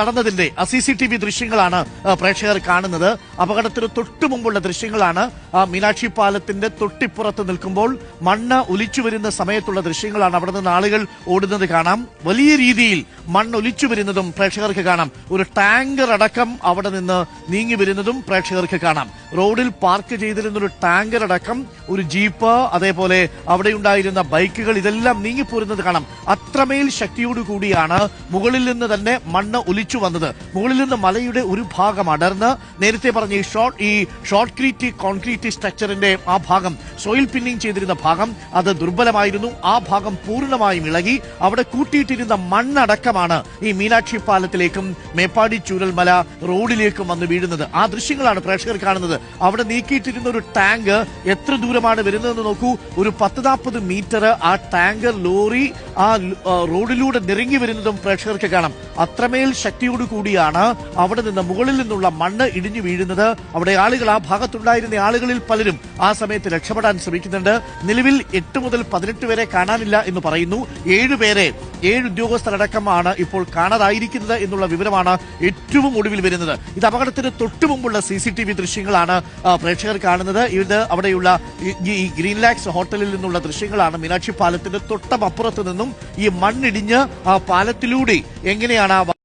നടന്നതിന്റെ CCTV ദൃശ്യങ്ങളാണ് പ്രേക്ഷകർ കാണുന്നത്. അപകടത്തിന് തൊട്ടു മുമ്പുള്ള ദൃശ്യങ്ങളാണ്. മീനാക്ഷി പാലത്തിന്റെ തൊട്ടിപ്പുറത്ത് നിൽക്കുമ്പോൾ മണ്ണ് ഒലിച്ചു വരുന്ന സമയത്തുള്ള ദൃശ്യങ്ങളാണ്. അവിടെ നിന്ന് ആളുകൾ ഓടുന്നത് കാണാം. വലിയ രീതിയിൽ മണ്ണ് ഒലിച്ചു വരുന്നതും പ്രേക്ഷകർക്ക് കാണാം. ഒരു ടാങ്കർ അടക്കം അവിടെ നിന്ന് നീങ്ങി വരുന്നതും പ്രേക്ഷകർക്ക് കാണാം. റോഡിൽ പാർക്ക് ചെയ്തിരുന്ന ഒരു ടാങ്കർ അടക്കം, ഒരു ജീപ്പ്, അതേപോലെ അവിടെയുണ്ടായിരുന്ന ബൈക്കുകൾ, ഇതെല്ലാം നീങ്ങിപ്പോരുന്നത് കാണാം. അത്രമേൽ ശക്തിയോടുകൂടിയാണ് മുകളിൽ നിന്ന് തന്നെ മണ്ണ് ഒലിച്ചു വന്നത്. മുകളിൽ നിന്ന് മലയുടെ ഒരു ഭാഗം അടർന്ന്, നേരത്തെ പറഞ്ഞ ഈ ഷോർട്ട് കോൺക്രീറ്റ് സ്ട്രക്ചറിന്റെ ആ ഭാഗം, സോയിൽ പിന്നിങ് ചെയ്തിരുന്ന ഭാഗം, അത് ദുർബലമായിരുന്നു. ആ ഭാഗം പൂർണ്ണമായും ഇളകി അവിടെ കൂട്ടിയിട്ടിരുന്ന മണ്ണടക്കമാണ് ഈ മീനാക്ഷി പാലത്തിലേക്കും മേപ്പാടി ചൂരൽമല റോഡിലേക്കും വന്ന് വീഴുന്നത്. ആ ദൃശ്യങ്ങളാണ് പ്രേക്ഷകർ കാണുന്നത്. അവിടെ നീക്കിയിട്ടിരുന്ന ഒരു ടാങ്ക് എത്ര ദൂരമാണ് വരുന്നതെന്ന് നോക്കൂ. ഒരു 10-40 മീറ്റർ ആ ടാങ്കർ ലോറി ആ റോഡിലൂടെ നിറങ്ങി വരുന്നതും പ്രേക്ഷകർക്ക് കാണാം. അത്രമേൽ ശക്തിയോടുകൂടിയാണ് അവിടെ നിന്ന് മുകളിൽ നിന്നുള്ള മണ്ണ് ഇടിഞ്ഞു വീഴുന്നത്. അവിടെ ആളുകൾ, ആ ഭാഗത്തുണ്ടായിരുന്ന ആളുകളിൽ പലരും ആ സമയത്ത് രക്ഷപ്പെടാൻ ശ്രമിക്കുന്നുണ്ട്. നിലവിൽ 8 മുതൽ 18 വരെ കാണാനില്ല എന്ന് പറയുന്നു. 7 ഉദ്യോഗസ്ഥരടക്കമാണ് ഇപ്പോൾ കാണാതായിരിക്കുന്നത് എന്നുള്ള വിവരമാണ് ഏറ്റവും ഒടുവിൽ വരുന്നത്. ഇത് അപകടത്തിന് തൊട്ടുമുമ്പുള്ള CCTV ദൃശ്യങ്ങളാണ് പ്രേക്ഷകർ കാണുന്നത്. ഇത് അവിടെയുള്ള ഈ ഗ്രീൻ ലാക്സ് ഹോട്ടലിൽ നിന്നുള്ള ദൃശ്യങ്ങളാണ്. മീനാക്ഷി പാലത്തിന്റെ തൊട്ടപ്പുറത്ത് നിന്നും ഈ മണ്ണിടിഞ്ഞ് ആ പാലത്തിലൂടെ എങ്ങനെയാണ്